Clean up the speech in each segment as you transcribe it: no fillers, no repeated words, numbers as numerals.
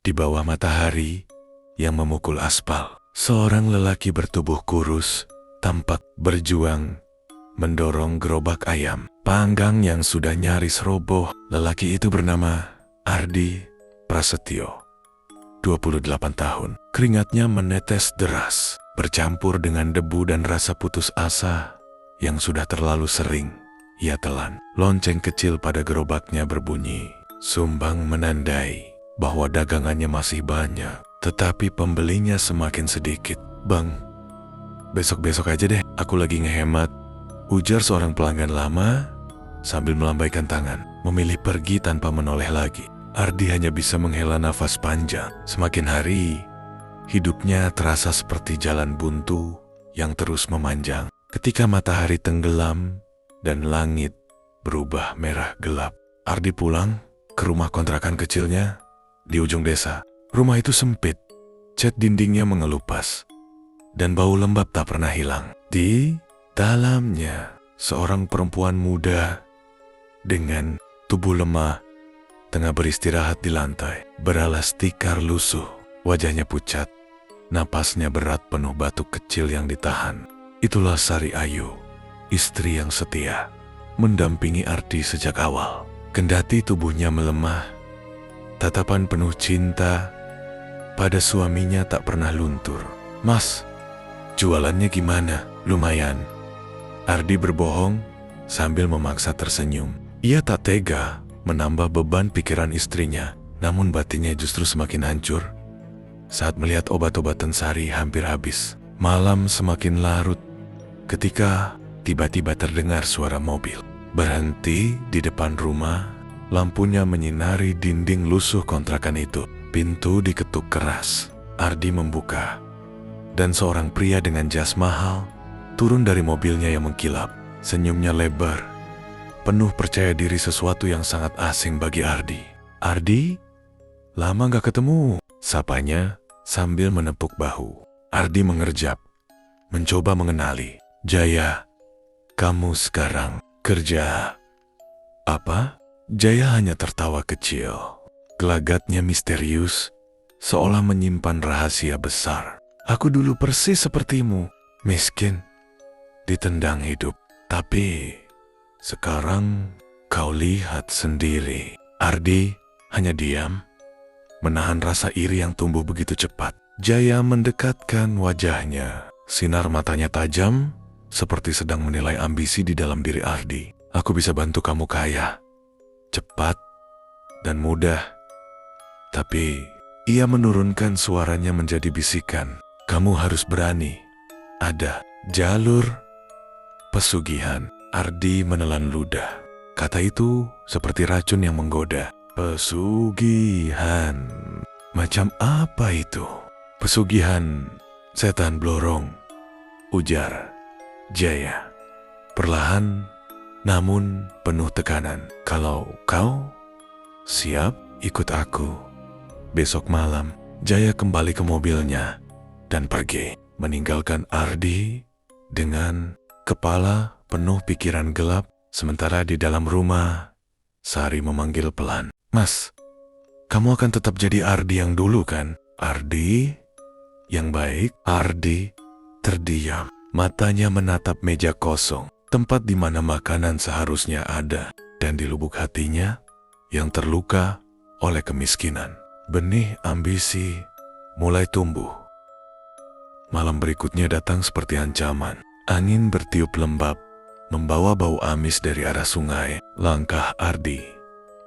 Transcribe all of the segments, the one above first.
Di bawah matahari yang memukul aspal, seorang lelaki bertubuh kurus tampak berjuang mendorong gerobak ayam panggang yang sudah nyaris roboh. Lelaki itu bernama Ardi Prasetyo, 28 tahun. Keringatnya menetes deras, bercampur dengan debu dan rasa putus asa yang sudah terlalu sering ia telan. Lonceng kecil pada gerobaknya berbunyi sumbang, menandai bahwa dagangannya masih banyak, tetapi pembelinya semakin sedikit. "Bang, besok-besok aja deh, aku lagi ngehemat," ujar seorang pelanggan lama sambil melambaikan tangan, memilih pergi tanpa menoleh lagi. Ardi hanya bisa menghela nafas panjang. Semakin hari, hidupnya terasa seperti jalan buntu yang terus memanjang. Ketika matahari tenggelam dan langit berubah merah gelap, Ardi pulang ke rumah kontrakan kecilnya di ujung desa. Rumah itu sempit, cat dindingnya mengelupas, dan bau lembab tak pernah hilang. Di dalamnya, seorang perempuan muda dengan tubuh lemah tengah beristirahat di lantai, beralas tikar lusuh. Wajahnya pucat, napasnya berat penuh batuk kecil yang ditahan. Itulah Sari Ayu, istri yang setia, mendampingi Ardi sejak awal. Kendati tubuhnya melemah, tatapan penuh cinta pada suaminya tak pernah luntur. "Mas, jualannya gimana?" "Lumayan." Ardi berbohong sambil memaksa tersenyum. Ia tak tega menambah beban pikiran istrinya, namun batinnya justru semakin hancur saat melihat obat-obatan Sari hampir habis. Malam semakin larut ketika tiba-tiba terdengar suara mobil berhenti di depan rumah. Lampunya menyinari dinding lusuh kontrakan itu. Pintu diketuk keras. Ardi membuka, dan seorang pria dengan jas mahal turun dari mobilnya yang mengkilap. Senyumnya lebar, penuh percaya diri, sesuatu yang sangat asing bagi Ardi. "Ardi, lama gak ketemu," sapanya sambil menepuk bahu. Ardi mengerjap, mencoba mengenali. "Jaya, kamu sekarang kerja apa?" Jaya hanya tertawa kecil. Gelagatnya misterius, seolah menyimpan rahasia besar. "Aku dulu persis sepertimu, miskin, ditendang hidup. Tapi sekarang kau lihat sendiri." Ardi hanya diam, menahan rasa iri yang tumbuh begitu cepat. Jaya mendekatkan wajahnya. Sinar matanya tajam, seperti sedang menilai ambisi di dalam diri Ardi. "Aku bisa bantu kamu kaya, cepat, dan mudah." Tapi ia menurunkan suaranya menjadi bisikan. "Kamu harus berani. Ada jalur pesugihan." Ardi menelan ludah. Kata itu seperti racun yang menggoda. "Pesugihan? Macam apa itu?" "Pesugihan setan blorong," ujar Jaya perlahan namun penuh tekanan. "Kalau kau siap, ikut aku. Besok malam." Jaya kembali ke mobilnya dan pergi, meninggalkan Ardi dengan kepala penuh pikiran gelap. Sementara di dalam rumah, Sari memanggil pelan, "Mas, kamu akan tetap jadi Ardi yang dulu kan?" Ardi yang baik. Ardi terdiam, matanya menatap meja kosong, tempat di mana makanan seharusnya ada, dan di lubuk hatinya yang terluka oleh kemiskinan, benih ambisi mulai tumbuh. Malam berikutnya datang seperti ancaman. Angin bertiup lembab, membawa bau amis dari arah sungai. Langkah Ardi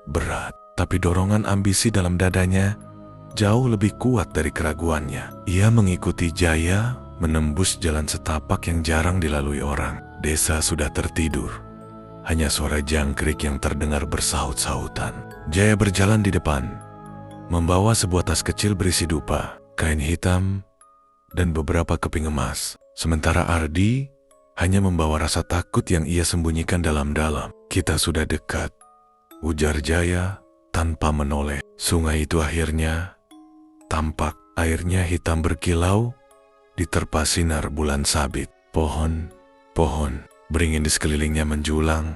berat, tapi dorongan ambisi dalam dadanya jauh lebih kuat dari keraguannya. Ia mengikuti Jaya menembus jalan setapak yang jarang dilalui orang. Desa sudah tertidur, hanya suara jangkrik yang terdengar bersaut-sautan. Jaya berjalan di depan, membawa sebuah tas kecil berisi dupa, kain hitam, dan beberapa keping emas. Sementara Ardi hanya membawa rasa takut yang ia sembunyikan dalam-dalam. "Kita sudah dekat," ujar Jaya tanpa menoleh. Sungai itu akhirnya tampak, airnya hitam berkilau diterpa sinar bulan sabit. Pohon beringin di sekelilingnya menjulang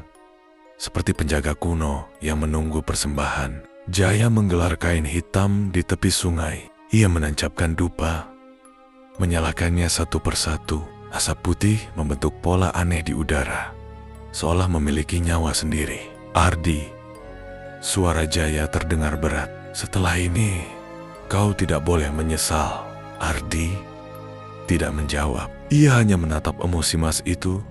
seperti penjaga kuno yang menunggu persembahan. Jaya menggelar kain hitam di tepi sungai. Ia menancapkan dupa, menyalakannya satu persatu. Asap putih membentuk pola aneh di udara, seolah memiliki nyawa sendiri. "Ardi," suara Jaya terdengar berat. "Setelah ini, kau tidak boleh menyesal." Ardi tidak menjawab. Ia hanya menatap emosi emas itu.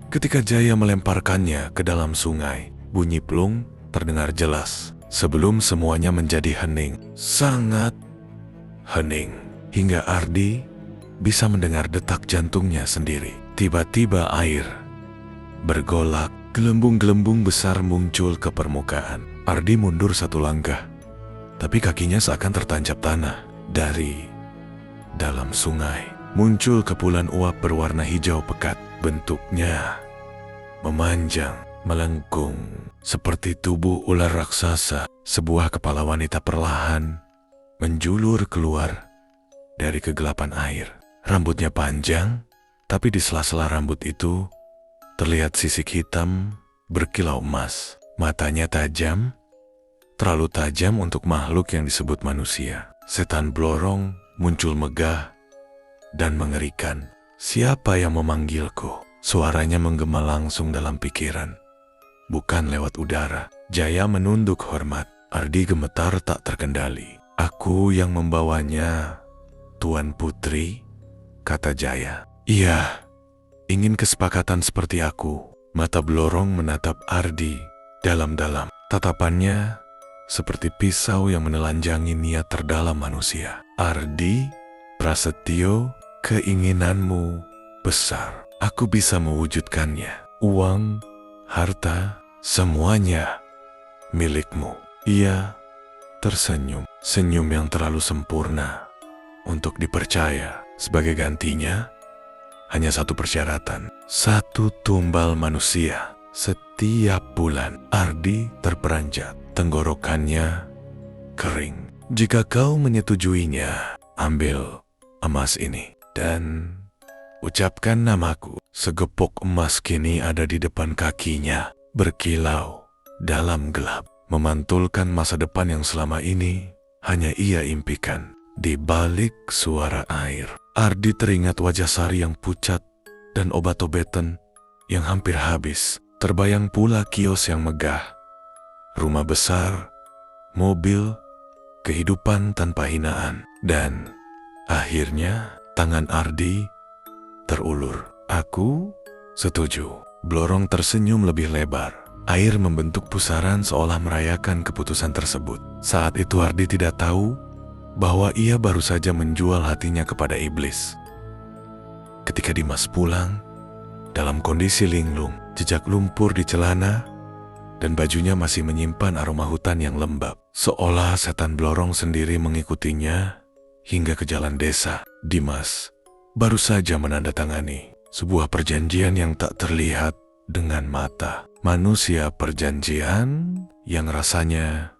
Ketika Jaya melemparkannya ke dalam sungai, bunyi plung terdengar jelas. Sebelum semuanya menjadi hening, sangat hening, hingga Ardi bisa mendengar detak jantungnya sendiri. Tiba-tiba air bergolak, gelembung-gelembung besar muncul ke permukaan. Ardi mundur satu langkah, tapi kakinya seakan tertancap tanah. Dari dalam sungai muncul kepulan uap berwarna hijau pekat. Bentuknya memanjang, melengkung, seperti tubuh ular raksasa. Sebuah kepala wanita perlahan menjulur keluar dari kegelapan air. Rambutnya panjang, tapi di sela-sela rambut itu terlihat sisik hitam berkilau emas. Matanya tajam, terlalu tajam untuk makhluk yang disebut manusia. Setan Blorong muncul megah dan mengerikan. "Siapa yang memanggilku?" Suaranya menggema langsung dalam pikiran, bukan lewat udara. Jaya menunduk hormat. Ardi gemetar tak terkendali. "Aku yang membawanya, Tuan Putri," kata Jaya. "Iya, ingin kesepakatan seperti aku." Mata Blorong menatap Ardi dalam-dalam. Tatapannya seperti pisau yang menelanjangi niat terdalam manusia. "Ardi, Prasetyo, keinginanmu besar. Aku bisa mewujudkannya. Uang, harta, semuanya milikmu." Ia tersenyum, senyum yang terlalu sempurna untuk dipercaya. Sebagai gantinya, hanya satu persyaratan, satu tumbal manusia. Setiap bulan. Ardi terperanjat, tenggorokannya kering. "Jika kau menyetujuinya, ambil emas ini dan ucapkan namaku." Segepok emas kini ada di depan kakinya, berkilau dalam gelap, memantulkan masa depan yang selama ini hanya ia impikan. Di balik suara air, Ardi teringat wajah Sari yang pucat dan obat-obatan yang hampir habis. Terbayang pula kios yang megah, rumah besar, mobil, kehidupan tanpa hinaan. Dan akhirnya tangan Ardi terulur. "Aku setuju." Blorong tersenyum lebih lebar. Air membentuk pusaran seolah merayakan keputusan tersebut. Saat itu Ardi tidak tahu bahwa ia baru saja menjual hatinya kepada iblis. Ketika Dimas pulang, dalam kondisi linglung, jejak lumpur di celana, dan bajunya masih menyimpan aroma hutan yang lembab. Seolah setan Blorong sendiri mengikutinya hingga ke jalan desa. Dimas baru saja menandatangani sebuah perjanjian yang tak terlihat dengan mata. Manusia, perjanjian yang rasanya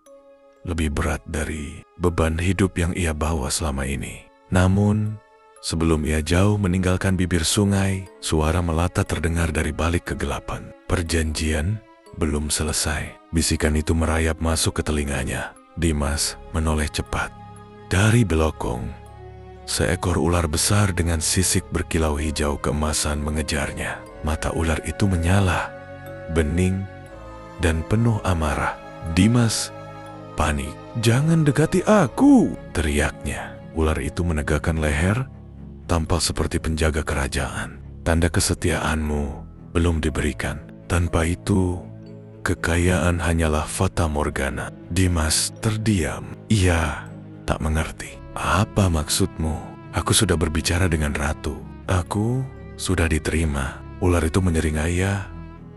lebih berat dari beban hidup yang ia bawa selama ini. Namun, sebelum ia jauh meninggalkan bibir sungai, suara melata terdengar dari balik kegelapan. "Perjanjian belum selesai." Bisikan itu merayap masuk ke telinganya. Dimas menoleh cepat. Dari belokong, seekor ular besar dengan sisik berkilau hijau keemasan mengejarnya. Mata ular itu menyala, bening, dan penuh amarah. Dimas panik. "Jangan dekati aku!" teriaknya. Ular itu menegakkan leher, tampal seperti penjaga kerajaan. "Tanda kesetiaanmu belum diberikan. Tanpa itu, kekayaan hanyalah fata morgana." Dimas terdiam. Ia tak mengerti. "Apa maksudmu?" "Aku sudah berbicara dengan ratu. Aku sudah diterima." Ular itu menyeringai.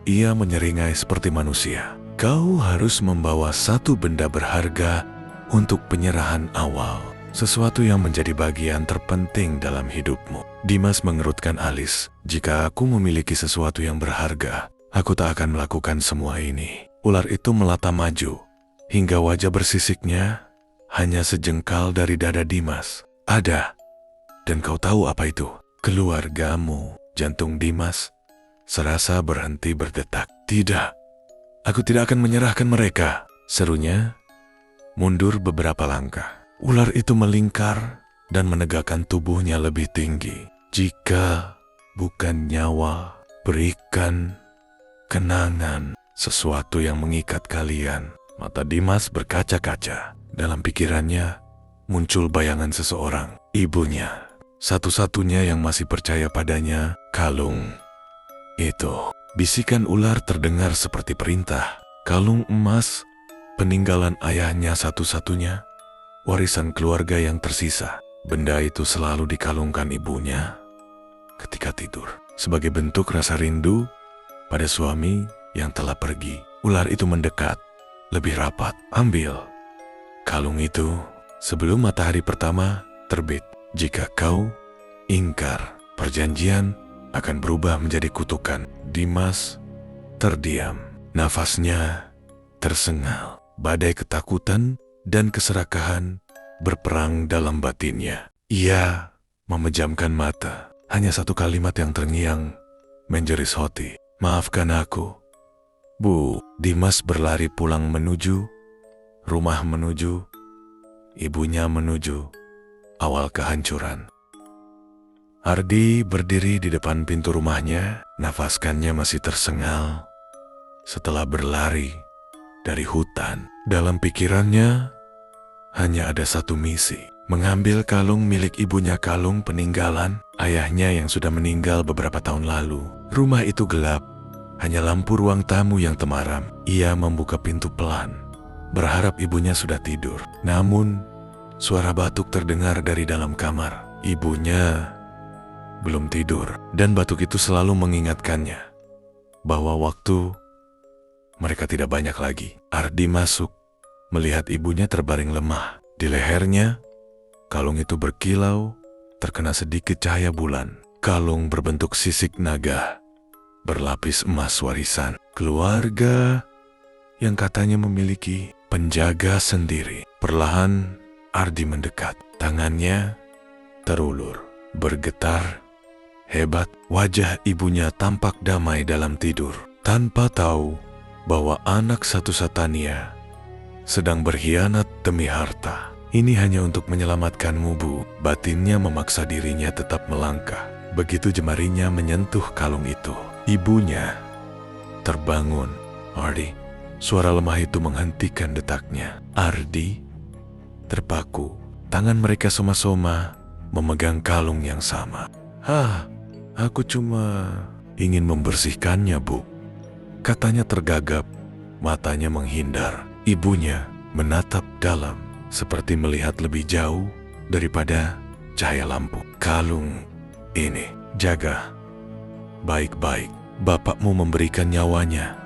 Ia menyeringai seperti manusia. "Kau harus membawa satu benda berharga untuk penyerahan awal. Sesuatu yang menjadi bagian terpenting dalam hidupmu." Dimas mengerutkan alis. "Jika aku memiliki sesuatu yang berharga, aku tak akan melakukan semua ini." Ular itu melata maju, hingga wajah bersisiknya hanya sejengkal dari dada Dimas. "Ada. Dan kau tahu apa itu?" "Keluargamu." Jantung Dimas serasa berhenti berdetak. "Tidak. Aku tidak akan menyerahkan mereka," serunya mundur beberapa langkah. Ular itu melingkar dan menegakkan tubuhnya lebih tinggi. Jika bukan nyawa, berikan kenangan, sesuatu yang mengikat kalian. Mata Dimas berkaca-kaca. Dalam pikirannya muncul bayangan seseorang, ibunya. Satu-satunya yang masih percaya padanya, kalung itu. Bisikan ular terdengar seperti perintah. Kalung emas, peninggalan ayahnya satu-satunya, warisan keluarga yang tersisa. Benda itu selalu dikalungkan ibunya ketika tidur, sebagai bentuk rasa rindu pada suami yang telah pergi. Ular itu mendekat, lebih rapat. Ambil kalung itu sebelum matahari pertama terbit. Jika kau ingkar, perjanjian akan berubah menjadi kutukan. Dimas terdiam, nafasnya tersengal. Badai ketakutan dan keserakahan berperang dalam batinnya. Ia memejamkan mata. Hanya satu kalimat yang terngiang menjeris hati. Maafkan aku, Bu. Dimas berlari pulang menuju rumah, menuju ibunya, menuju awal kehancuran. Ardi berdiri di depan pintu rumahnya, nafaskannya masih tersengal. Setelah berlari dari hutan, dalam pikirannya hanya ada satu misi, mengambil kalung milik ibunya, kalung peninggalan ayahnya yang sudah meninggal beberapa tahun lalu. Rumah itu gelap, hanya lampu ruang tamu yang temaram. Ia membuka pintu pelan, berharap ibunya sudah tidur. Namun, suara batuk terdengar dari dalam kamar. Ibunya belum tidur, dan batuk itu selalu mengingatkannya bahwa waktu mereka tidak banyak lagi. Ardi masuk, melihat ibunya terbaring lemah. Di lehernya, kalung itu berkilau, terkena sedikit cahaya bulan. Kalung berbentuk sisik naga, berlapis emas warisan keluarga yang katanya memiliki penjaga sendiri. Perlahan, Ardi mendekat. Tangannya terulur, bergetar hebat. Wajah ibunya tampak damai dalam tidur, tanpa tahu bahwa anak satu-satunya sedang berkhianat demi harta. Ini hanya untuk menyelamatkanmu, Bu. Batinnya memaksa dirinya tetap melangkah. Begitu jemarinya menyentuh kalung itu, ibunya terbangun. Ardi, suara lemah itu menghentikan detaknya. Ardi terpaku. Tangan mereka soma-soma memegang kalung yang sama. Aku cuma ingin membersihkannya, Bu. Katanya tergagap, matanya menghindar. Ibunya menatap dalam, seperti melihat lebih jauh daripada cahaya lampu. Kalung ini, jaga baik-baik. Bapakmu memberikan nyawanya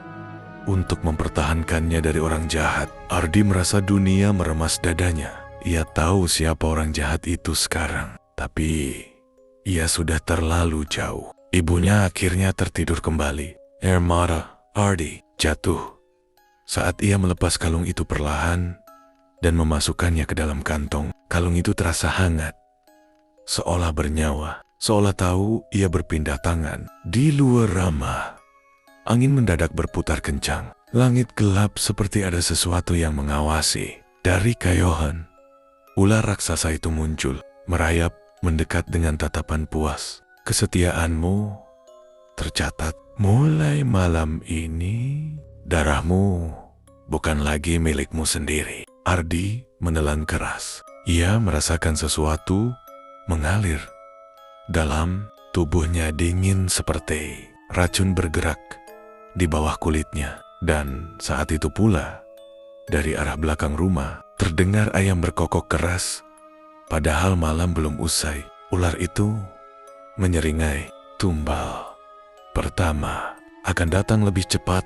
untuk mempertahankannya dari orang jahat. Ardi merasa dunia meremas dadanya. Ia tahu siapa orang jahat itu sekarang, tapi ia sudah terlalu jauh. Ibunya akhirnya tertidur kembali. Air mata Ardi jatuh saat ia melepas kalung itu perlahan dan memasukkannya ke dalam kantong. Kalung itu terasa hangat, seolah bernyawa, seolah tahu ia berpindah tangan. Di luar ramah, angin mendadak berputar kencang. Langit gelap seperti ada sesuatu yang mengawasi. Dari kayuhan, ular raksasa itu muncul, merayap mendekat dengan tatapan puas. Kesetiaanmu tercatat. Mulai malam ini, darahmu bukan lagi milikmu sendiri. Ardi menelan keras. Ia merasakan sesuatu mengalir dalam tubuhnya, dingin seperti racun bergerak di bawah kulitnya. Dan saat itu pula, dari arah belakang rumah, terdengar ayam berkokok keras. Padahal malam belum usai. Ular itu menyeringai, tumbal pertama akan datang lebih cepat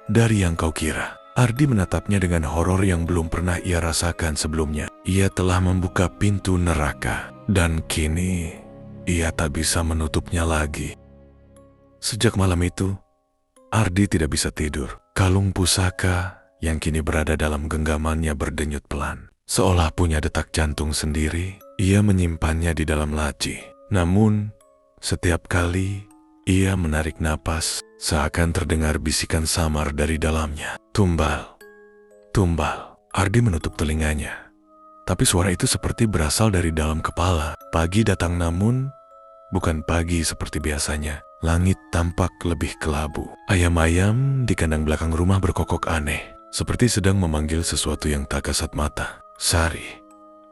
dari yang kau kira. Ardi menatapnya dengan horor yang belum pernah ia rasakan sebelumnya. Ia telah membuka pintu neraka, dan kini ia tak bisa menutupnya lagi. Sejak malam itu, Ardi tidak bisa tidur. Kalung pusaka yang kini berada dalam genggamannya berdenyut pelan. Seolah punya detak jantung sendiri, ia menyimpannya di dalam laci. Namun, setiap kali ia menarik napas, seakan terdengar bisikan samar dari dalamnya. Tumbal, tumbal. Ardi menutup telinganya. Tapi suara itu seperti berasal dari dalam kepala. Pagi datang namun bukan pagi seperti biasanya. Langit tampak lebih kelabu. Ayam-ayam di kandang belakang rumah berkokok aneh. Seperti sedang memanggil sesuatu yang tak kasat mata. Sari,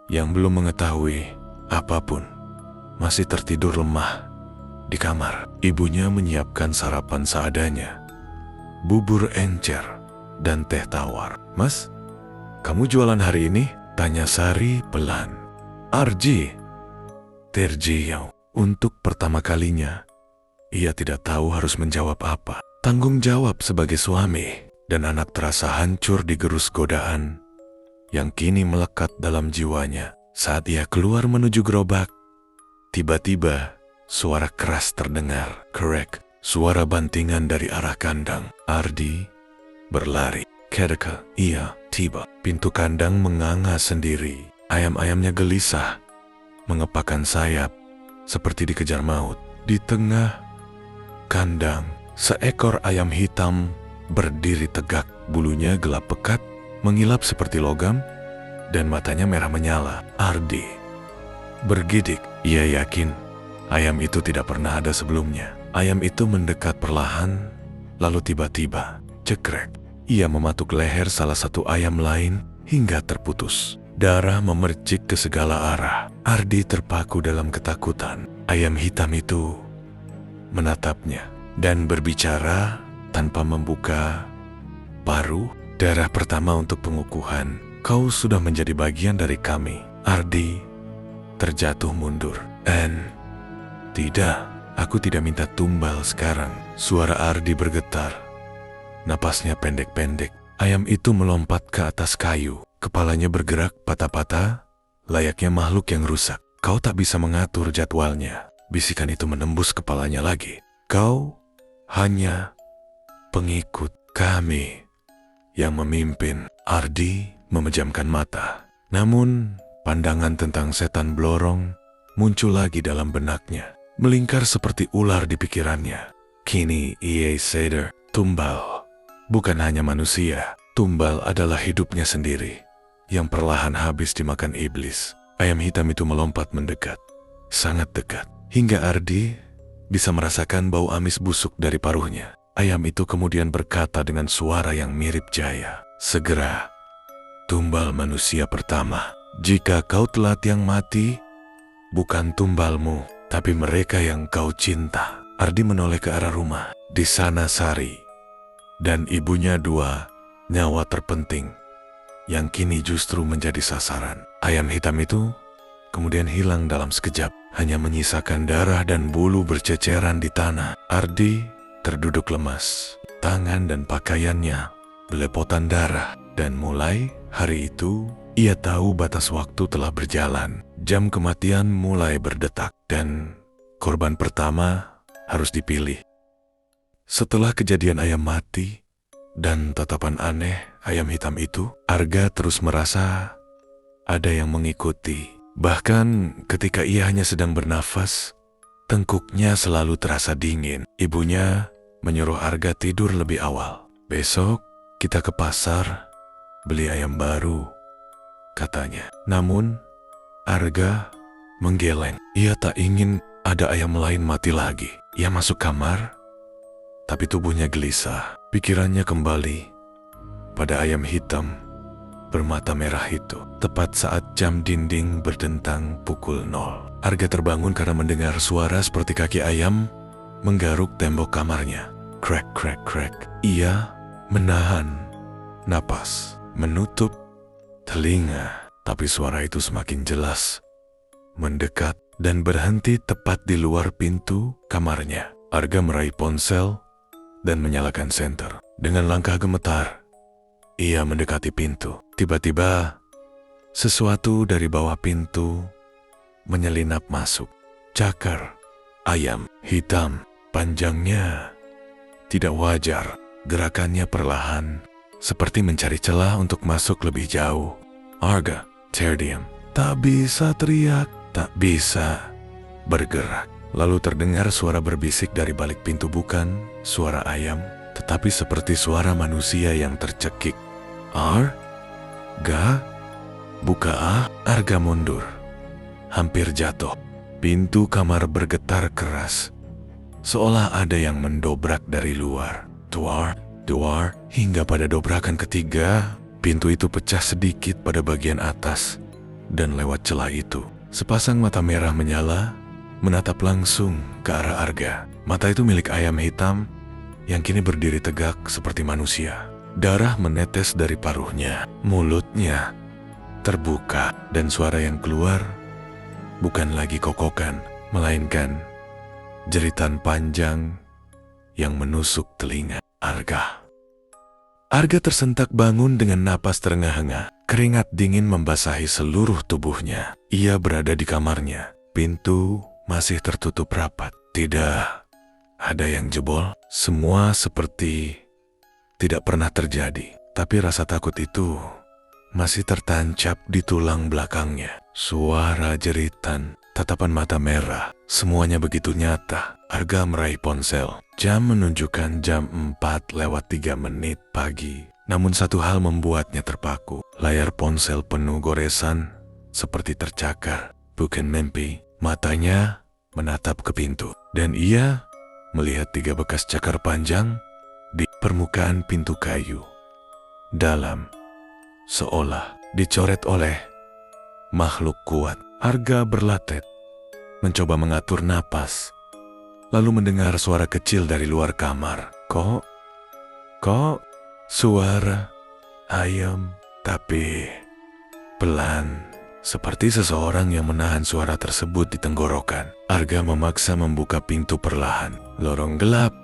yang belum mengetahui apapun, masih tertidur lemah di kamar. Ibunya menyiapkan sarapan seadanya. Bubur encer dan teh tawar. "Mas, kamu jualan hari ini?" tanya Sari pelan. "Arji." Terjauh. Untuk pertama kalinya, ia tidak tahu harus menjawab apa. Tanggung jawab sebagai suami dan anak terasa hancur digerus godaan yang kini melekat dalam jiwanya. Saat ia keluar menuju gerobak, tiba-tiba suara keras terdengar. Kerek, suara bantingan dari arah kandang. Ardi berlari. Ketika ia tiba, pintu kandang menganga sendiri. Ayam-ayamnya gelisah, mengepakkan sayap seperti dikejar maut. Di tengah kandang, seekor ayam hitam berdiri tegak. Bulunya gelap pekat, mengilap seperti logam, dan matanya merah menyala. Ardi bergidik. Ia yakin ayam itu tidak pernah ada sebelumnya. Ayam itu mendekat perlahan, lalu tiba-tiba, cekrek. Ia mematuk leher salah satu ayam lain hingga terputus. Darah memercik ke segala arah. Ardi terpaku dalam ketakutan. Ayam hitam itu menatapnya dan berbicara tanpa membuka paruh. "Darah pertama untuk pengukuhan. Kau sudah menjadi bagian dari kami." Ardi terjatuh mundur. Tidak, aku tidak minta tumbal sekarang." Suara Ardi bergetar. Napasnya pendek-pendek. Ayam itu melompat ke atas kayu. Kepalanya bergerak patah-patah, layaknya makhluk yang rusak. "Kau tak bisa mengatur jadwalnya." Bisikan itu menembus kepalanya lagi. "Kau hanya pengikut kami yang memimpin." Ardi memejamkan mata. Namun, pandangan tentang setan blorong muncul lagi dalam benaknya. Melingkar seperti ular di pikirannya. Kini ia sadar, tumbal bukan hanya manusia. Tumbal adalah hidupnya sendiri, yang perlahan habis dimakan iblis. Ayam hitam itu melompat mendekat, sangat dekat, hingga Ardi bisa merasakan bau amis busuk dari paruhnya. Ayam itu kemudian berkata dengan suara yang mirip Jaya, "Segera, tumbal manusia pertama. Jika kau telat yang mati, bukan tumbalmu, tapi mereka yang kau cinta." Ardi menoleh ke arah rumah. Di sana Sari dan ibunya, dua nyawa terpenting yang kini justru menjadi sasaran. Ayam hitam itu kemudian hilang dalam sekejap, hanya menyisakan darah dan bulu berceceran di tanah. Ardi terduduk lemas, tangan dan pakaiannya belepotan darah, dan mulai hari itu ia tahu batas waktu telah berjalan. Jam kematian mulai berdetak dan korban pertama harus dipilih. Setelah kejadian ayam mati dan tatapan aneh ayam hitam itu, Arga terus merasa ada yang mengikuti. Bahkan ketika ia hanya sedang bernafas, tengkuknya selalu terasa dingin. Ibunya menyuruh Arga tidur lebih awal. "Besok kita ke pasar beli ayam baru," katanya. Namun Arga menggeleng. Ia tak ingin ada ayam lain mati lagi. Ia masuk kamar, tapi tubuhnya gelisah. Pikirannya kembali pada ayam hitam bermata merah itu. Tepat saat jam dinding berdentang pukul 0, Arga terbangun karena mendengar suara seperti kaki ayam menggaruk tembok kamarnya. Krek, krek, krek. Ia menahan napas, menutup telinga, tapi suara itu semakin jelas, mendekat dan berhenti tepat di luar pintu kamarnya. Arga meraih ponsel dan menyalakan senter. Dengan langkah gemetar, ia mendekati pintu. Tiba-tiba, sesuatu dari bawah pintu menyelinap masuk. Cakar ayam hitam, panjangnya tidak wajar. Gerakannya perlahan, seperti mencari celah untuk masuk lebih jauh. Arga terdiam. Tak bisa teriak, tak bisa bergerak. Lalu terdengar suara berbisik dari balik pintu, bukan suara ayam, tetapi seperti suara manusia yang tercekik. Ga, buka ah. Arga mundur. Hampir jatuh. Pintu kamar bergetar keras. Seolah ada yang mendobrak dari luar. Duar, hingga pada dobrakan ketiga, pintu itu pecah sedikit pada bagian atas. Dan lewat celah itu, sepasang mata merah menyala, menatap langsung ke arah Arga. Mata itu milik ayam hitam yang kini berdiri tegak seperti manusia. Darah menetes dari paruhnya. Mulutnya terbuka dan suara yang keluar bukan lagi kokokan, melainkan jeritan panjang yang menusuk telinga Arga. Arga tersentak bangun dengan napas terengah-engah. Keringat dingin membasahi seluruh tubuhnya. Ia berada di kamarnya. Pintu masih tertutup rapat. Tidak ada yang jebol. Semua seperti tidak pernah terjadi. Tapi rasa takut itu masih tertancap di tulang belakangnya. Suara jeritan, tatapan mata merah, semuanya begitu nyata. Arga meraih ponsel. Jam menunjukkan jam 4:03 pagi. Namun satu hal membuatnya terpaku. Layar ponsel penuh goresan, seperti tercakar. Bukan mimpi. Matanya menatap ke pintu. Dan ia melihat 3 bekas cakar panjang di permukaan pintu kayu. Dalam, seolah dicoret oleh makhluk kuat. Arga berlatet, mencoba mengatur napas, lalu mendengar suara kecil dari luar kamar. Kok? Suara ayam, tapi pelan, seperti seseorang yang menahan suara tersebut di tenggorokan. Arga memaksa membuka pintu perlahan. Lorong gelap,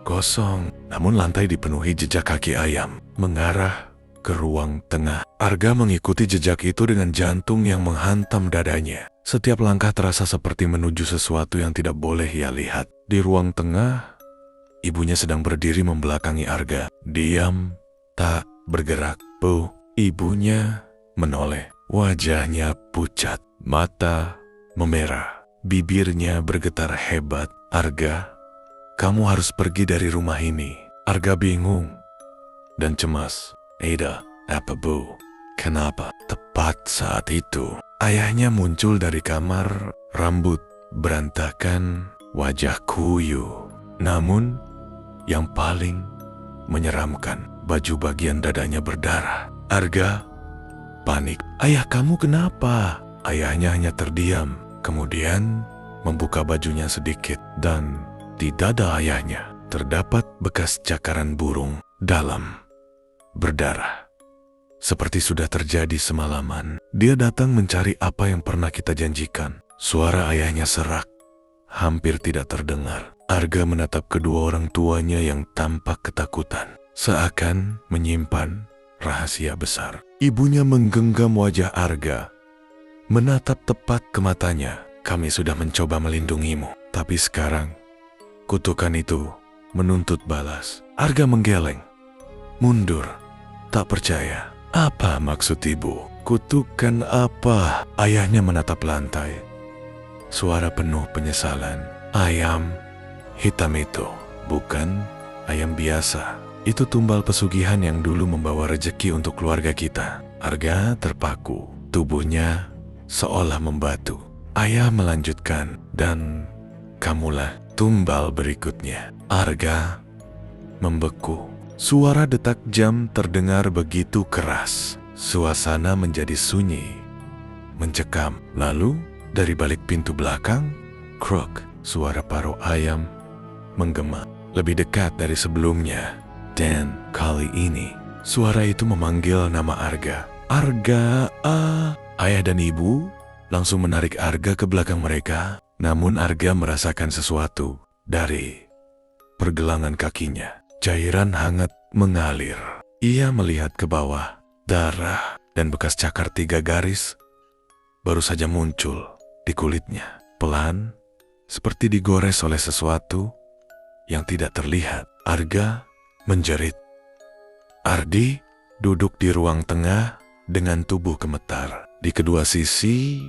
kosong, namun lantai dipenuhi jejak kaki ayam, mengarah ke ruang tengah. Arga mengikuti jejak itu dengan jantung yang menghantam dadanya. Setiap langkah terasa seperti menuju sesuatu yang tidak boleh ia lihat. Di ruang tengah, ibunya sedang berdiri membelakangi Arga. Diam, tak bergerak. Ibunya menoleh. Wajahnya pucat, mata memerah, bibirnya bergetar hebat. Arga, kamu harus pergi dari rumah ini. Arga bingung dan cemas. Ada apa, Bu? Kenapa? Tepat saat itu, ayahnya muncul dari kamar, rambut berantakan, wajah kuyu. Namun, yang paling menyeramkan, baju bagian dadanya berdarah. Arga panik. Ayah kamu kenapa? Ayahnya hanya terdiam, kemudian membuka bajunya sedikit, dan di dada ayahnya terdapat bekas cakaran burung dalam, berdarah. Seperti sudah terjadi semalaman. Dia datang mencari apa yang pernah kita janjikan. Suara ayahnya serak, hampir tidak terdengar. Arga menatap kedua orang tuanya yang tampak ketakutan, seakan menyimpan rahasia besar. Ibunya menggenggam wajah Arga, menatap tepat ke matanya. Kami sudah mencoba melindungimu, tapi sekarang kutukan itu menuntut balas. Arga menggeleng, mundur, tak percaya. Apa maksud ibu? Kutukan apa? Ayahnya menatap lantai. Suara penuh penyesalan. Ayam hitam itu bukan ayam biasa. Itu tumbal pesugihan yang dulu membawa rejeki untuk keluarga kita. Arga terpaku. Tubuhnya seolah membatu. Ayah melanjutkan, dan kamulah tumbal berikutnya. Arga membeku. Suara detak jam terdengar begitu keras. Suasana menjadi sunyi, mencekam. Lalu, dari balik pintu belakang, krok, suara paruh ayam menggema lebih dekat dari sebelumnya. Dan kali ini, suara itu memanggil nama Arga. Arga, ayah dan ibu langsung menarik Arga ke belakang mereka. Namun Arga merasakan sesuatu dari pergelangan kakinya. Cairan hangat mengalir. Ia melihat ke bawah. Darah dan bekas cakar 3 garis baru saja muncul di kulitnya. Pelan, seperti digores oleh sesuatu yang tidak terlihat. Arga menjerit. Ardi duduk di ruang tengah dengan tubuh gemetar. Di kedua sisi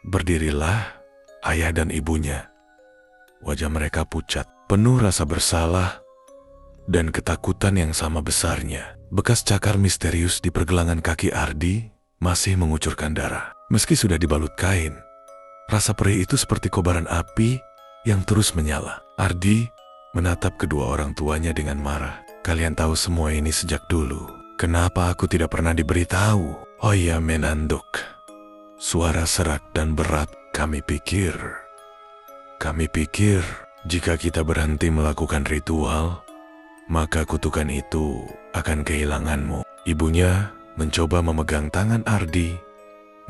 berdirilah ayah dan ibunya. Wajah mereka pucat, penuh rasa bersalah dan ketakutan yang sama besarnya. Bekas cakar misterius di pergelangan kaki Ardi masih mengucurkan darah. Meski sudah dibalut kain, rasa perih itu seperti kobaran api yang terus menyala. Ardi menatap kedua orang tuanya dengan marah. Kalian tahu semua ini sejak dulu. Kenapa aku tidak pernah diberitahu? Oh iya, menanduk. Suara serak dan berat. Kami pikir jika kita berhenti melakukan ritual, maka kutukan itu akan kehilanganmu. Ibunya mencoba memegang tangan Ardi,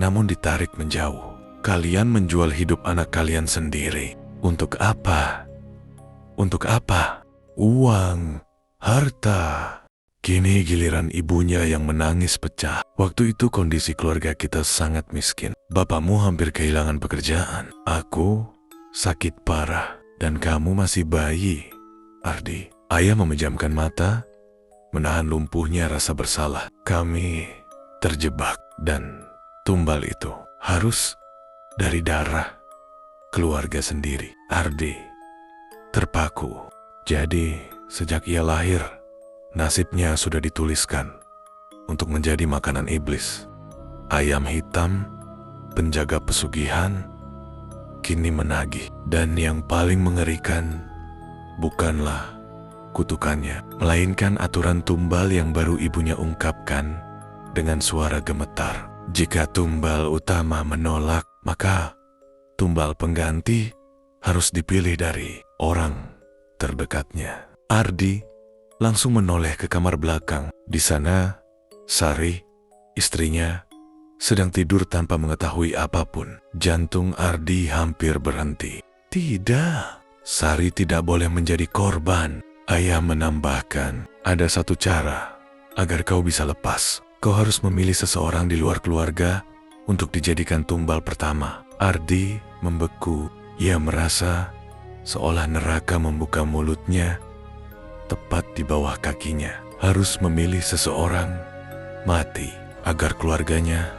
namun ditarik menjauh. Kalian menjual hidup anak kalian sendiri. Untuk apa? Untuk apa? Uang, harta. Kini giliran ibunya yang menangis pecah. Waktu itu kondisi keluarga kita sangat miskin. Bapakmu hampir kehilangan pekerjaan. Aku sakit parah. Dan kamu masih bayi, Ardi. Ayah memejamkan mata, menahan lumpuhnya rasa bersalah. Kami terjebak dan tumbal itu harus dari darah keluarga sendiri. Ardi terpaku. Jadi sejak ia lahir, nasibnya sudah dituliskan untuk menjadi makanan iblis. Ayam hitam, penjaga pesugihan, kini menagih. Dan yang paling mengerikan bukanlah kutukannya, melainkan aturan tumbal yang baru ibunya ungkapkan dengan suara gemetar. Jika tumbal utama menolak, maka tumbal pengganti harus dipilih dari orang terdekatnya. Ardi langsung menoleh ke kamar belakang. Di sana, Sari, istrinya, sedang tidur tanpa mengetahui apapun. Jantung Ardi hampir berhenti. Tidak, Sari tidak boleh menjadi korban. Ayah menambahkan, ada satu cara agar kau bisa lepas. Kau harus memilih seseorang di luar keluarga untuk dijadikan tumbal pertama. Ardi membeku. Ia merasa seolah neraka membuka mulutnya tepat di bawah kakinya. Harus memilih seseorang mati agar keluarganya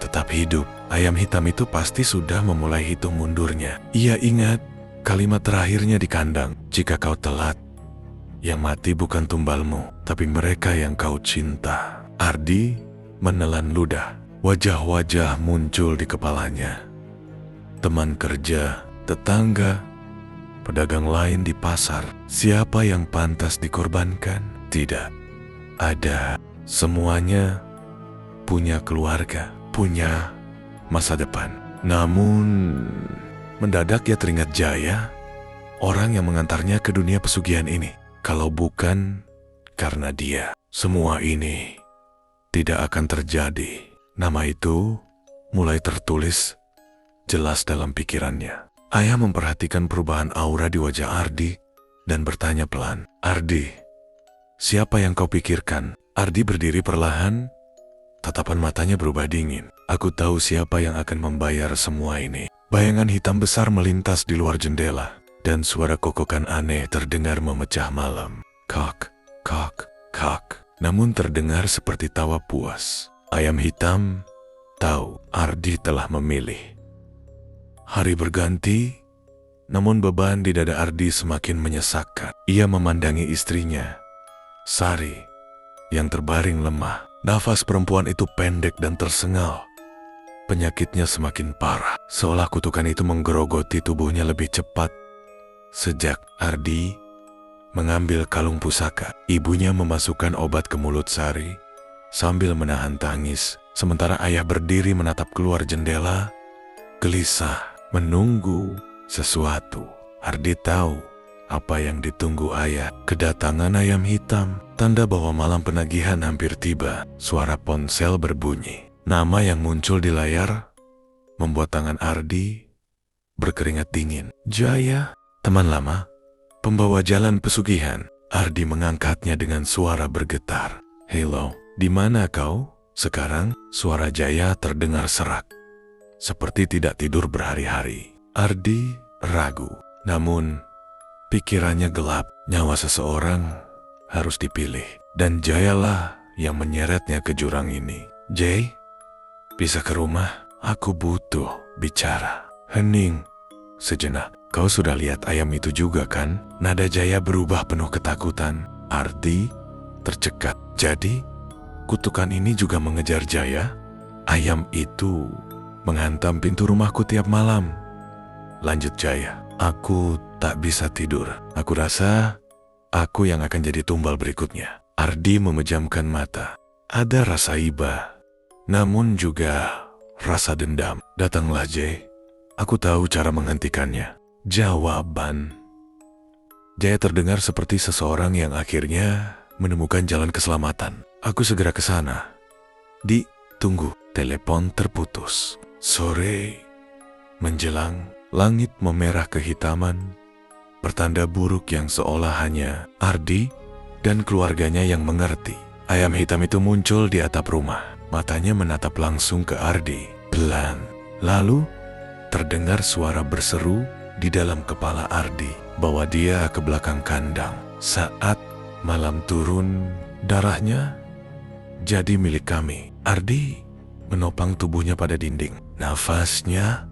tetap hidup. Ayam hitam itu pasti sudah memulai hitung mundurnya. Ia ingat kalimat terakhirnya di kandang. Jika kau telat, yang mati bukan tumbalmu, tapi mereka yang kau cinta. Ardi menelan ludah. Wajah-wajah muncul di kepalanya. Teman kerja, tetangga, pedagang lain di pasar. Siapa yang pantas dikorbankan? Tidak ada. Semuanya punya keluarga, punya masa depan. Namun, mendadak ia teringat Jaya, orang yang mengantarnya ke dunia pesugihan ini. Kalau bukan karena dia, semua ini tidak akan terjadi. Nama itu mulai tertulis jelas dalam pikirannya. Ayah memperhatikan perubahan aura di wajah Ardi dan bertanya pelan, Ardi, siapa yang kau pikirkan? Ardi berdiri perlahan. Tatapan matanya berubah dingin. Aku tahu siapa yang akan membayar semua ini. Bayangan hitam besar melintas di luar jendela, dan suara kokokan aneh terdengar memecah malam. Kak, kak, kak. Namun terdengar seperti tawa puas. Ayam hitam tahu Ardi telah memilih. Hari berganti, namun beban di dada Ardi semakin menyesakkan. Ia memandangi istrinya, Sari, yang terbaring lemah. Nafas perempuan itu pendek dan tersengal. Penyakitnya semakin parah, seolah kutukan itu menggerogoti tubuhnya lebih cepat. Sejak Ardi mengambil kalung pusaka, ibunya memasukkan obat ke mulut Sari sambil menahan tangis, sementara ayah berdiri menatap keluar jendela, gelisah, menunggu sesuatu. Ardi tahu apa yang ditunggu ayah. Kedatangan ayam hitam, tanda bahwa malam penagihan hampir tiba. Suara ponsel berbunyi. Nama yang muncul di layar membuat tangan Ardi berkeringat dingin. Jaya, teman lama, pembawa jalan pesugihan. Ardi mengangkatnya dengan suara bergetar. Hello, di mana kau? Sekarang suara Jaya terdengar serak, seperti tidak tidur berhari-hari. Ardi ragu, namun pikirannya gelap. Nyawa seseorang harus dipilih, dan Jayalah yang menyeretnya ke jurang ini. Jay, bisa ke rumah? Aku butuh bicara. Hening sejenak. Kau sudah lihat ayam itu juga kan? Nada Jaya berubah penuh ketakutan. Ardi tercekat. Jadi, kutukan ini juga mengejar Jaya. Ayam itu menghantam pintu rumahku tiap malam. Lanjut Jaya. Aku tak bisa tidur. Aku rasa aku yang akan jadi tumbal berikutnya. Ardi memejamkan mata. Ada rasa iba, namun juga rasa dendam. Datanglah Jay. Aku tahu cara menghentikannya. Jawaban. Jaya terdengar seperti seseorang yang akhirnya menemukan jalan keselamatan. Aku segera ke sana. Tunggu. Telepon terputus. Sore menjelang, langit memerah kehitaman, pertanda buruk yang seolah hanya Ardi dan keluarganya yang mengerti. Ayam hitam itu muncul di atap rumah. Matanya menatap langsung ke Ardi. Pelan. Lalu, terdengar suara berseru di dalam kepala Ardi. Bawa dia ke belakang kandang. Saat malam turun, darahnya jadi milik kami. Ardi menopang tubuhnya pada dinding. Nafasnya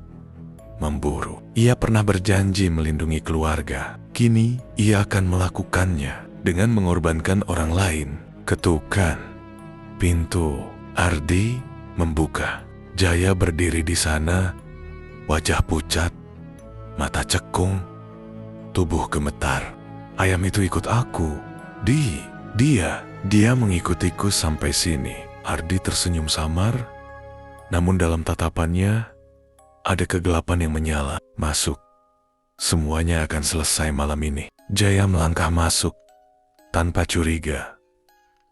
memburu. Ia pernah berjanji melindungi keluarga. Kini, ia akan melakukannya dengan mengorbankan orang lain. Ketukan. Pintu Ardi membuka. Jaya berdiri di sana, wajah pucat, mata cekung, tubuh gemetar. Ayam itu ikut aku. Dia mengikutiku sampai sini. Ardi tersenyum samar, namun dalam tatapannya ada kegelapan yang menyala. Masuk. Semuanya akan selesai malam ini. Jaya melangkah masuk tanpa curiga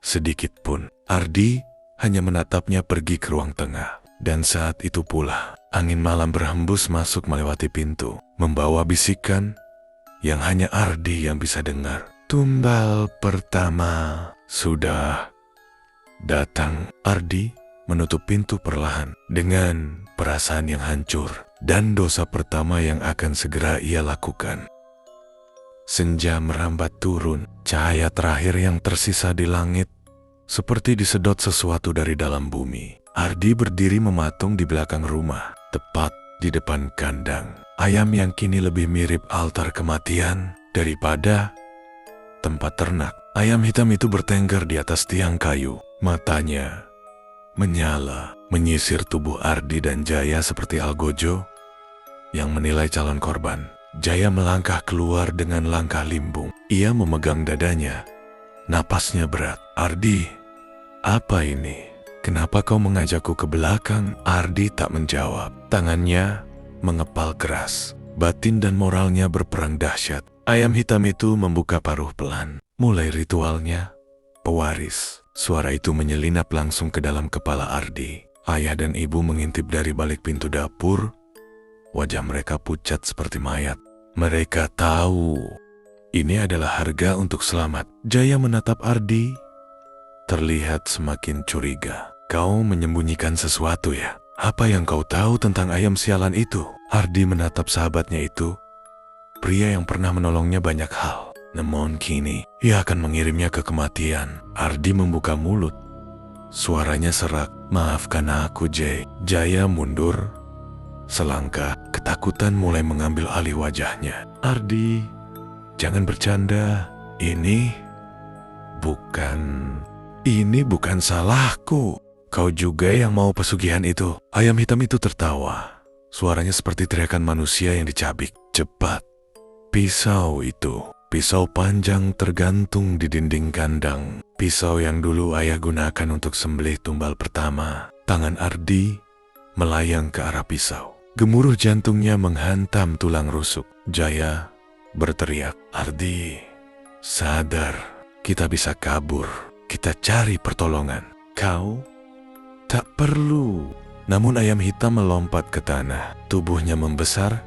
sedikit pun. Ardi hanya menatapnya pergi ke ruang tengah. Dan saat itu pula, angin malam berhembus masuk melewati pintu, membawa bisikan yang hanya Ardi yang bisa dengar. Tumbal pertama sudah datang. Ardi menutup pintu perlahan dengan perasaan yang hancur dan dosa pertama yang akan segera ia lakukan. Senja merambat turun, cahaya terakhir yang tersisa di langit seperti disedot sesuatu dari dalam bumi. Ardi berdiri mematung di belakang rumah, tepat di depan kandang. Ayam yang kini lebih mirip altar kematian daripada tempat ternak. Ayam hitam itu bertengger di atas tiang kayu. Matanya menyala, menyisir tubuh Ardi dan Jaya seperti algojo yang menilai calon korban. Jaya melangkah keluar dengan langkah limbung. Ia memegang dadanya. Napasnya berat. Ardi, apa ini? Kenapa kau mengajakku ke belakang? Ardi tak menjawab. Tangannya mengepal keras. Batin dan moralnya berperang dahsyat. Ayam hitam itu membuka paruh pelan. Mulai ritualnya. Pewaris. Suara itu menyelinap langsung ke dalam kepala Ardi. Ayah dan ibu mengintip dari balik pintu dapur. Wajah mereka pucat seperti mayat. Mereka tahu ini adalah harga untuk selamat. Jaya menatap Ardi, terlihat semakin curiga. Kau menyembunyikan sesuatu ya? Apa yang kau tahu tentang ayam sialan itu? Ardi menatap sahabatnya itu, pria yang pernah menolongnya banyak hal. Namun kini, ia akan mengirimnya ke kematian. Ardi membuka mulut. Suaranya serak. Maafkan aku, Jay. Jaya mundur selangkah. Ketakutan mulai mengambil alih wajahnya. Ardi, jangan bercanda. Ini bukan salahku. Kau juga yang mau pesugihan itu. Ayam hitam itu tertawa. Suaranya seperti teriakan manusia yang dicabik. Cepat. Pisau itu. Pisau panjang tergantung di dinding kandang. Pisau yang dulu ayah gunakan untuk sembelih tumbal pertama. Tangan Ardi melayang ke arah pisau. Gemuruh jantungnya menghantam tulang rusuk. Jaya berteriak, Ardi, sadar, kita bisa kabur. Kita cari pertolongan. Kau tak perlu. Namun ayam hitam melompat ke tanah. Tubuhnya membesar,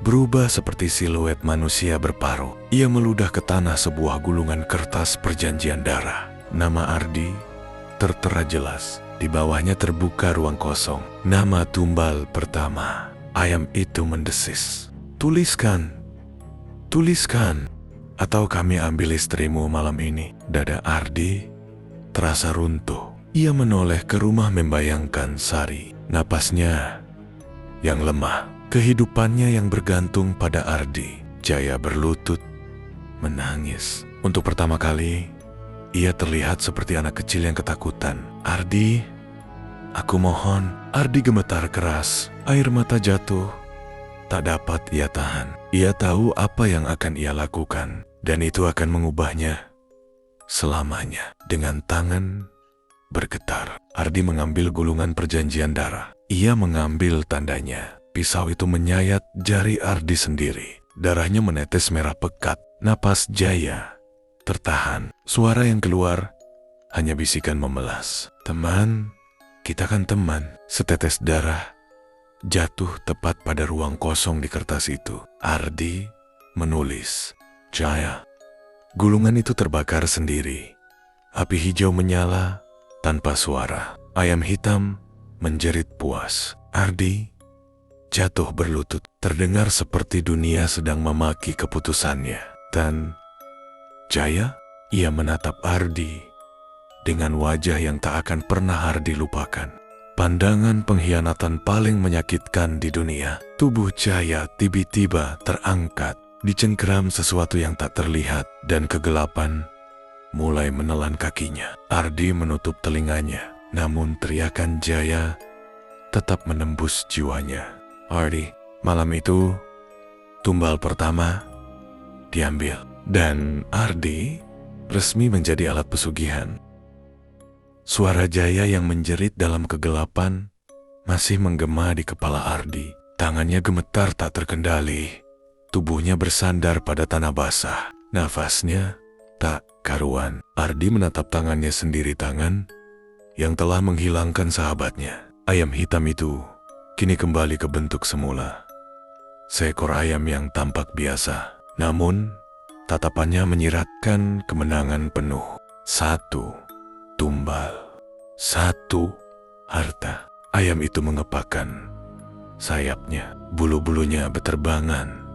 berubah seperti siluet manusia berparuh. Ia meludah ke tanah sebuah gulungan kertas perjanjian darah. Nama Ardi tertera jelas. Di bawahnya terbuka ruang kosong. Nama tumbal pertama. Ayam itu mendesis. Tuliskan. Atau kami ambil istrimu malam ini. Dada Ardi terasa runtuh. Ia menoleh ke rumah membayangkan Sari. Napasnya yang lemah. Kehidupannya yang bergantung pada Ardi. Jaya berlutut, menangis. Untuk pertama kali, Ia terlihat seperti anak kecil yang ketakutan. "Ardi, aku mohon." Ardi gemetar keras. Air mata jatuh. Tak dapat ia tahan. Ia tahu apa yang akan ia lakukan, dan itu akan mengubahnya selamanya. Dengan tangan bergetar, Ardi mengambil gulungan perjanjian darah. Ia mengambil tandanya. Pisau itu menyayat jari Ardi sendiri. Darahnya menetes merah pekat. Napas Jaya tertahan. Suara yang keluar hanya bisikan memelas. "Teman, kita kan teman." Setetes darah jatuh tepat pada ruang kosong di kertas itu. Ardi menulis, "Jaya." Gulungan itu terbakar sendiri. Api hijau menyala tanpa suara. Ayam hitam menjerit puas. Ardi jatuh berlutut. Terdengar seperti dunia sedang memaki keputusannya. Dan Jaya, ia menatap Ardi dengan wajah yang tak akan pernah Ardi lupakan. Pandangan pengkhianatan paling menyakitkan di dunia. Tubuh Jaya tiba-tiba terangkat, dicengkeram sesuatu yang tak terlihat, dan kegelapan mulai menelan kakinya. Ardi menutup telinganya, namun teriakan Jaya tetap menembus jiwanya. "Ardi, malam itu tumbal pertama diambil." Dan Ardi resmi menjadi alat pesugihan. Suara Jaya yang menjerit dalam kegelapan masih menggema di kepala Ardi. Tangannya gemetar tak terkendali. Tubuhnya bersandar pada tanah basah. Nafasnya tak karuan. Ardi menatap tangannya sendiri, tangan yang telah menghilangkan sahabatnya. Ayam hitam itu kini kembali ke bentuk semula. Seekor ayam yang tampak biasa, namun tatapannya menyiratkan kemenangan penuh. 1 tumbal, 1 harta. Ayam itu mengepakkan sayapnya. Bulu-bulunya beterbangan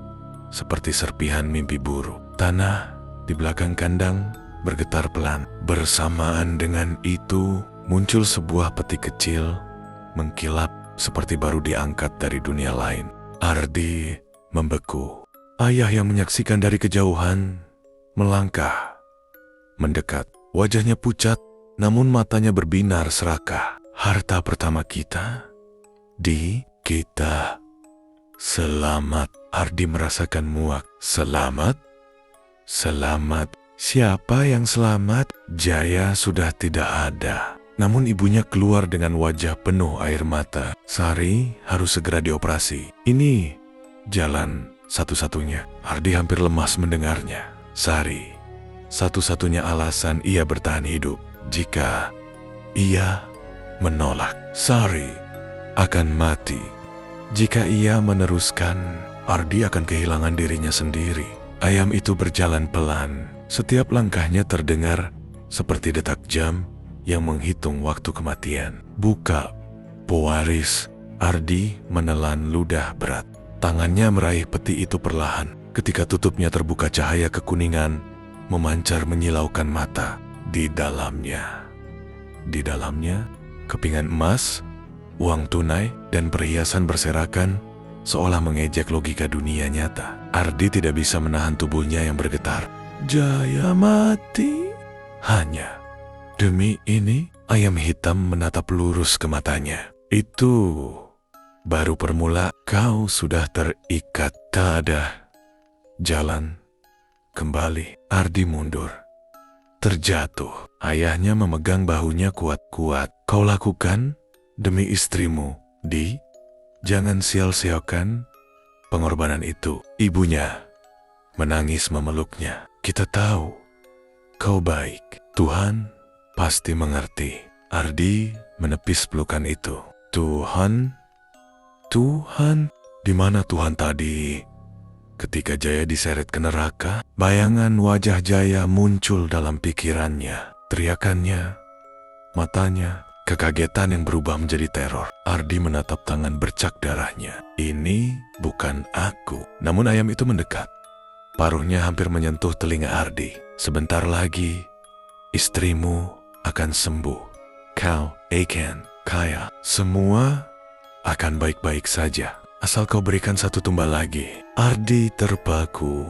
seperti serpihan mimpi buruk. Tanah di belakang kandang bergetar pelan. Bersamaan dengan itu muncul sebuah peti kecil mengkilap seperti baru diangkat dari dunia lain. Ardi membeku. Ayah yang menyaksikan dari kejauhan melangkah, mendekat. Wajahnya pucat, namun matanya berbinar serakah. "Harta pertama kita, kita. Selamat." Ardi merasakan muak. "Selamat? Selamat? Siapa yang selamat?" Jaya sudah tidak ada. Namun ibunya keluar dengan wajah penuh air mata. "Sari harus segera dioperasi. Ini jalan satu-satunya." Ardi hampir lemas mendengarnya. Sari, satu-satunya alasan ia bertahan hidup. Jika ia menolak, Sari akan mati. Jika ia meneruskan, Ardi akan kehilangan dirinya sendiri. Ayam itu berjalan pelan. Setiap langkahnya terdengar seperti detak jam yang menghitung waktu kematian. "Buka, pewaris." Ardi menelan ludah berat. Tangannya meraih peti itu perlahan. Ketika tutupnya terbuka, cahaya kekuningan memancar menyilaukan mata. Di dalamnya, kepingan emas, uang tunai, dan perhiasan berserakan seolah mengejek logika dunia nyata. Ardi tidak bisa menahan tubuhnya yang bergetar. "Jaya mati?" Hanya demi ini, ayam hitam menatap lurus ke matanya. "Itu baru permulaan. Kau sudah terikat. Tak ada jalan kembali." Ardi mundur, terjatuh. Ayahnya memegang bahunya kuat-kuat. "Kau lakukan demi istrimu, Di. Jangan sia-siakan pengorbanan itu." Ibunya menangis memeluknya. "Kita tahu kau baik. Tuhan pasti mengerti." Ardi menepis pelukan itu. Tuhan? Di mana Tuhan tadi?" Ketika Jaya diseret ke neraka, bayangan wajah Jaya muncul dalam pikirannya. Teriakannya, matanya, kekagetan yang berubah menjadi teror. Ardi menatap tangan bercak darahnya. "Ini bukan aku." Namun ayam itu mendekat. Paruhnya hampir menyentuh telinga Ardi. "Sebentar lagi, istrimu akan sembuh. Kau akan kaya. Semua akan baik-baik saja. Asal kau berikan 1 tumbal lagi." Ardi terpaku.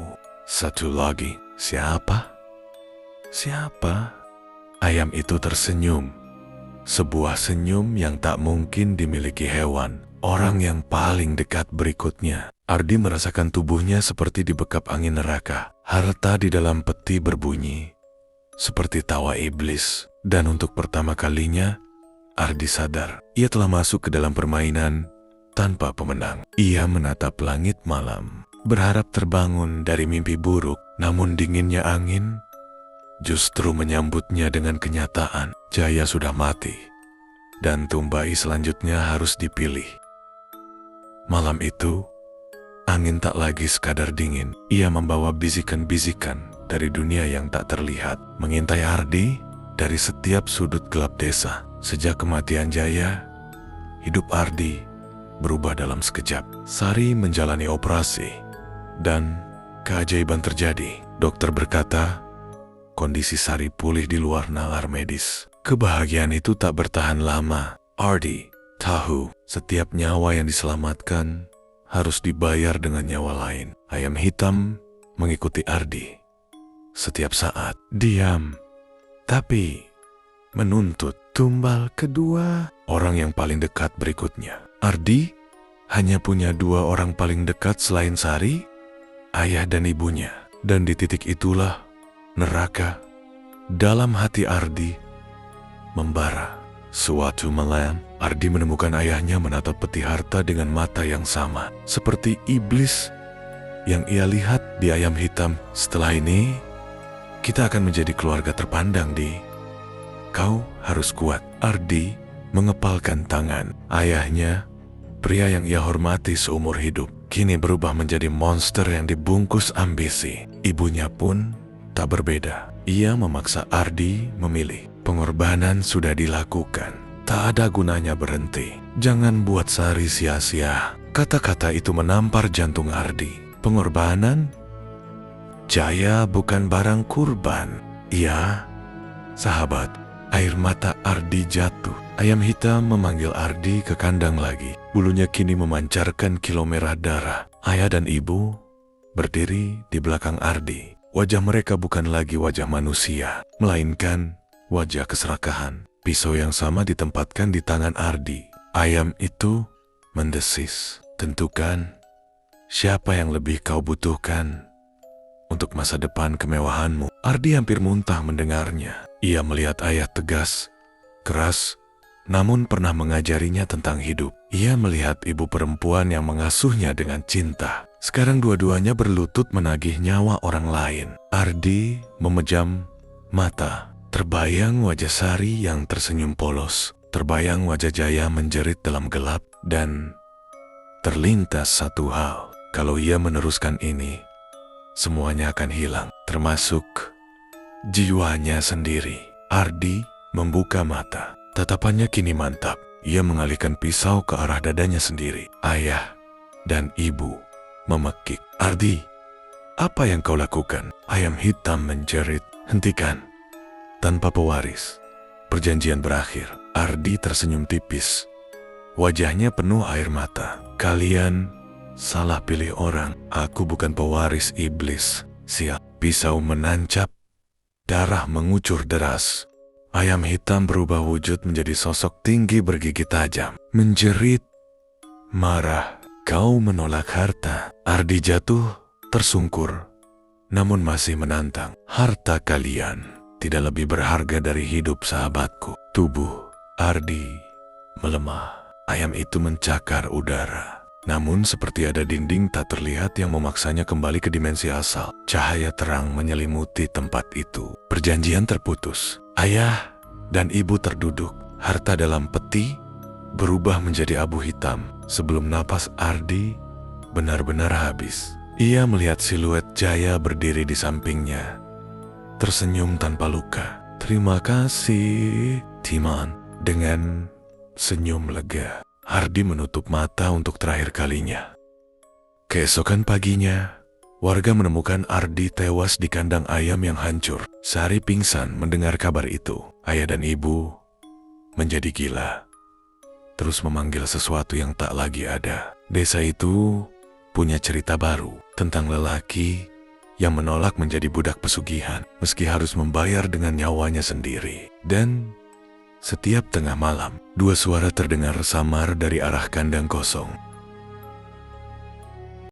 1 lagi. Siapa? Ayam itu tersenyum. Sebuah senyum yang tak mungkin dimiliki hewan. Orang yang paling dekat berikutnya. Ardi merasakan tubuhnya seperti dibekap angin neraka. Harta di dalam peti berbunyi seperti tawa iblis. Dan untuk pertama kalinya, Ardi sadar ia telah masuk ke dalam permainan tanpa pemenang. Ia menatap langit malam, berharap terbangun dari mimpi buruk. Namun dinginnya angin justru menyambutnya dengan kenyataan. Jaya sudah mati, dan Tumbai selanjutnya harus dipilih. Malam itu, angin tak lagi sekadar dingin. Ia membawa bisikan-bisikan dari dunia yang tak terlihat, mengintai Ardi dari setiap sudut gelap desa. Sejak kematian Jaya, hidup Ardi berubah dalam sekejap. Sari menjalani operasi, dan keajaiban terjadi. Dokter berkata, kondisi Sari pulih di luar nalar medis. Kebahagiaan itu tak bertahan lama. Ardi tahu setiap nyawa yang diselamatkan harus dibayar dengan nyawa lain. Ayam hitam mengikuti Ardi setiap saat. Diam, tapi menuntut. Tumbal kedua, orang yang paling dekat berikutnya. Ardi hanya punya dua orang paling dekat selain Sari, ayah dan ibunya. Dan di titik itulah neraka dalam hati Ardi membara. Suatu malam, Ardi menemukan ayahnya menatap peti harta dengan mata yang sama, seperti iblis yang ia lihat di ayam hitam. Setelah ini, kita akan menjadi keluarga terpandang, Di. Kau harus kuat. Ardi mengepalkan tangan. Ayahnya, pria yang ia hormati seumur hidup, kini berubah menjadi monster yang dibungkus ambisi. Ibunya pun tak berbeda. Ia memaksa Ardi memilih. Pengorbanan sudah dilakukan. Tak ada gunanya berhenti. Jangan buat Sari sia-sia. Kata-kata itu menampar jantung Ardi. Pengorbanan? Jaya bukan barang kurban. Ia sahabat. Air mata Ardi jatuh. Ayam hitam memanggil Ardi ke kandang lagi. Bulunya kini memancarkan kilau merah darah. Ayah dan ibu berdiri di belakang Ardi. Wajah mereka bukan lagi wajah manusia, melainkan wajah keserakahan. Pisau yang sama ditempatkan di tangan Ardi. Ayam itu mendesis. Tentukan siapa yang lebih kau butuhkan untuk masa depan kemewahanmu. Ardi hampir muntah mendengarnya. Ia melihat ayah tegas, keras, namun pernah mengajarinya tentang hidup. Ia melihat ibu perempuan yang mengasuhnya dengan cinta. Sekarang dua-duanya berlutut menagih nyawa orang lain. Ardi memejam mata. Terbayang wajah Sari yang tersenyum polos. Terbayang wajah Jaya menjerit dalam gelap. Dan terlintas satu hal. Kalau ia meneruskan ini, semuanya akan hilang, termasuk jiwanya sendiri. Ardi membuka mata. Tatapannya kini mantap. Ia mengalihkan pisau ke arah dadanya sendiri. Ayah dan ibu memekik. Ardi, apa yang kau lakukan? Ayam hitam menjerit. Hentikan. Tanpa pewaris, perjanjian berakhir. Ardi tersenyum tipis. Wajahnya penuh air mata. Kalian salah pilih orang. Aku bukan pewaris iblis. Siap. Pisau menancap. Darah mengucur deras. Ayam hitam berubah wujud menjadi sosok tinggi bergigi tajam. Menjerit. Marah. Kau menolak harta. Ardi jatuh tersungkur. Namun masih menantang. Harta kalian tidak lebih berharga dari hidup sahabatku. Tubuh Ardi melemah. Ayam itu mencakar udara. Namun seperti ada dinding tak terlihat yang memaksanya kembali ke dimensi asal. Cahaya terang menyelimuti tempat itu. Perjanjian terputus. Ayah dan ibu terduduk. Harta dalam peti berubah menjadi abu hitam sebelum napas Ardi benar-benar habis. Ia melihat siluet Jaya berdiri di sampingnya, tersenyum tanpa luka. Terima kasih, Timan. Dengan senyum lega, Ardi menutup mata untuk terakhir kalinya. Keesokan paginya, warga menemukan Ardi tewas di kandang ayam yang hancur. Sari pingsan mendengar kabar itu. Ayah dan ibu menjadi gila, terus memanggil sesuatu yang tak lagi ada. Desa itu punya cerita baru tentang lelaki yang menolak menjadi budak pesugihan meski harus membayar dengan nyawanya sendiri. Dan setiap tengah malam, dua suara terdengar samar dari arah kandang kosong.